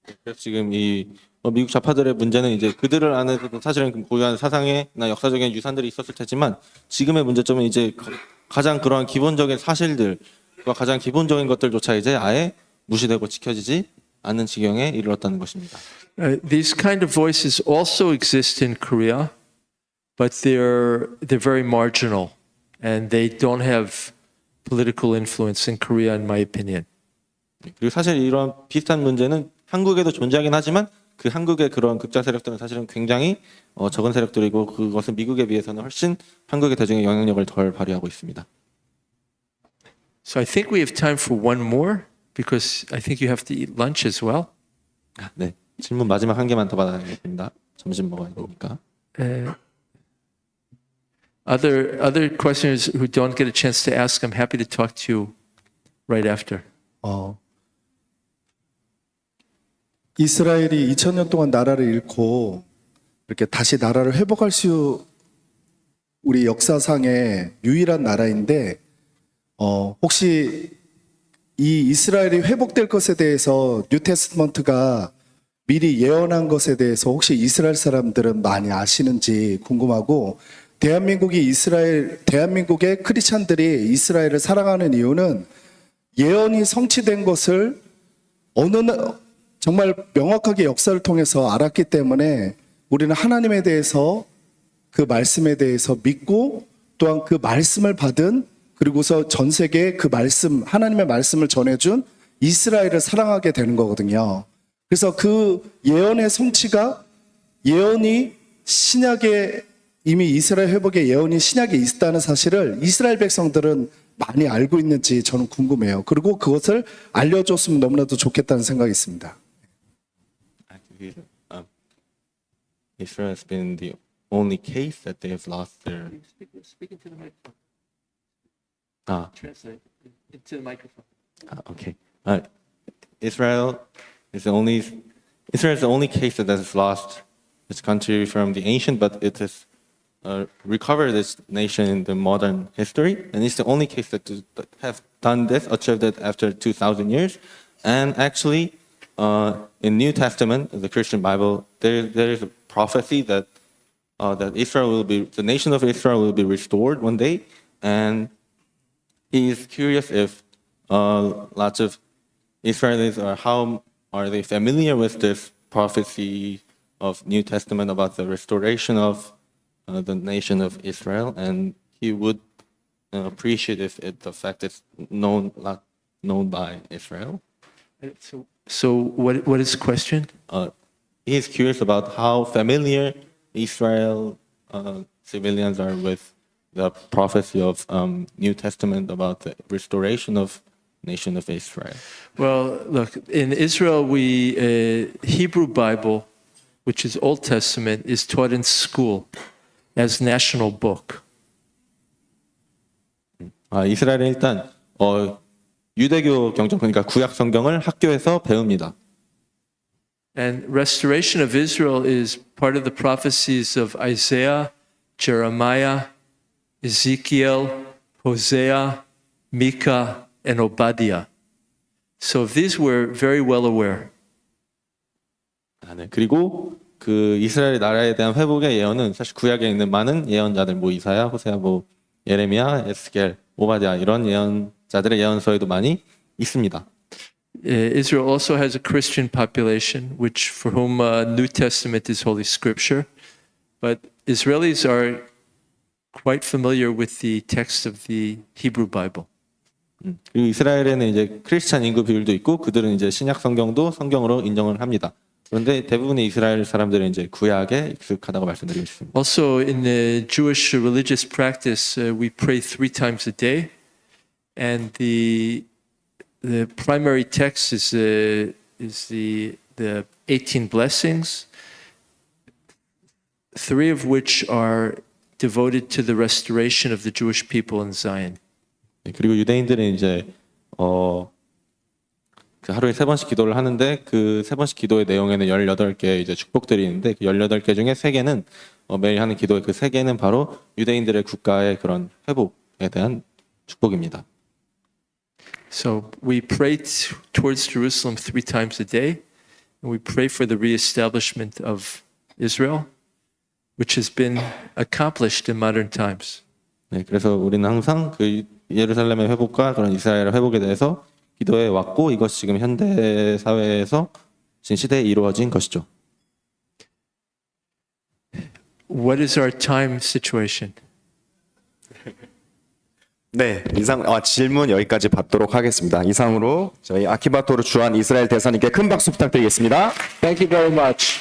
그래서 지금 이 미국 좌파들의 문제는 이제 그들을 안에서도 사실은 고유한 사상이나 역사적인 유산들이 있었을 테지만 지금의 문제점은 이제 가장 그러한 기본적인 사실들과 가장 기본적인 것들조차 이제 아예 무시되고 지켜지지 않는 지경에 이르렀다는 것입니다. These kind of voices also exist in Korea, but they're very marginal, and they don't have political influence in Korea, in my opinion. 그리고 사실 이런 비슷한 문제는 한국에도 존재하긴 하지만 그 한국의 그런 극좌 세력들은 사실은 굉장히 적은 세력들이고 그것은 미국에 비해서는 훨씬 한국의 대중의 영향력을 덜 발휘하고 있습니다. So I think we have time for one more. Because I think you have to eat lunch as well. 네, 질문 마지막 한 개만 더 받아야겠습니다. 점심 먹어야 되니까. Other questioners who don't get a chance to ask, I'm happy to talk to you right after. 이스라엘이 2000년 동안 나라를 잃고 이렇게 다시 나라를 회복할 수 우리 역사상의 유일한 나라인데 혹시 이 이스라엘이 회복될 것에 대해서 뉴테스트먼트가 미리 예언한 것에 대해서 혹시 이스라엘 사람들은 많이 아시는지 궁금하고 대한민국의 크리스찬들이 이스라엘을 사랑하는 이유는 예언이 성취된 것을 정말 명확하게 역사를 통해서 알았기 때문에 우리는 하나님에 대해서 그 말씀에 대해서 믿고 또한 그 말씀을 받은 그리고서 전 세계에 그 말씀, 하나님의 말씀을 전해준 이스라엘을 사랑하게 되는 거거든요. 그래서 그 예언의 성취가 예언이 신약에 이미 이스라엘 회복의 예언이 신약에 있다는 사실을 이스라엘 백성들은 많이 알고 있는지 저는 궁금해요. 그리고 그것을 알려줬으면 너무나도 좋겠다는 생각이 있습니다. Israel has been the only case that they have lost their. Speak into the microphone. Translate into the microphone. Okay. Israel is the only case that has lost its country from the ancient, but it has recovered its nation in the modern history, and it's the only case that have done this, achieved it after 2,000 years. And actually, in New Testament, the Christian Bible, there is a prophecy that the nation of Israel will be restored one day, and he is curious if lots of Israelis are they familiar with this prophecy of New Testament about the restoration of the nation of Israel, and he would appreciate if the fact is not known by Israel. So what is the question? He is curious about how familiar Israel civilians are with the prophecy of New Testament about the restoration of nation of Israel. Well, look, in Israel, Hebrew Bible, which is Old Testament, is taught in school as national book. 이스라엘은 일단 유대교 경전 그러니까 구약 성경을 학교에서 배웁니다. And restoration of Israel is part of the prophecies of Isaiah, Jeremiah, Ezekiel, Hosea, Micah, and Obadiah. So of these we're very well aware. 네. 그리고 그 이스라엘 나라에 대한 회복의 예언은 사실 구약에 있는 많은 예언자들 뭐 이사야, 호세아, 뭐 예레미야, 에스겔, 오바댜 이런 예언자들의 예언서에도 많이 있습니다. Israel also has a Christian population, which for whom New Testament is Holy Scripture, but Israelis are quite familiar with the text of the Hebrew Bible. 그리고 이스라엘에는 이제 크리스찬 인구 비율도 있고 그들은 이제 신약 성경도 성경으로 인정을 합니다. 그런데 대부분의 이스라엘 사람들은 이제 구약에 익숙하다고 말씀드리고 싶습니다. Also, in the Jewish religious practice, we pray 3 times a day, and the primary text is the 18 blessings, 3 of which are devoted to the restoration of the Jewish people in Zion. 그리고 유대인들은 이제 그 하루에 3번씩 기도를 하는데 그 3번씩 기도의 내용에는 18개 이제 축복들이 있는데 그 18개 중에 3개는 매일 하는 기도의 그 3개는 바로 유대인들의 국가의 그런 회복에 대한 축복입니다. So we pray towards Jerusalem 3 times a day, and we pray for the reestablishment of Israel, which has been accomplished in modern times. 네, 그래서 우리는 항상 그 예루살렘의 회복과 그런 이스라엘의 회복에 대해서 기도해 왔고 이것이 지금 현대 사회에서 시대에 이루어진 것이죠. What is our time situation? 네, 질문 여기까지 받도록 하겠습니다. 이상으로 저희 아카바토르 주한 이스라엘 대사님께 큰 박수 부탁드리겠습니다. Thank you very much.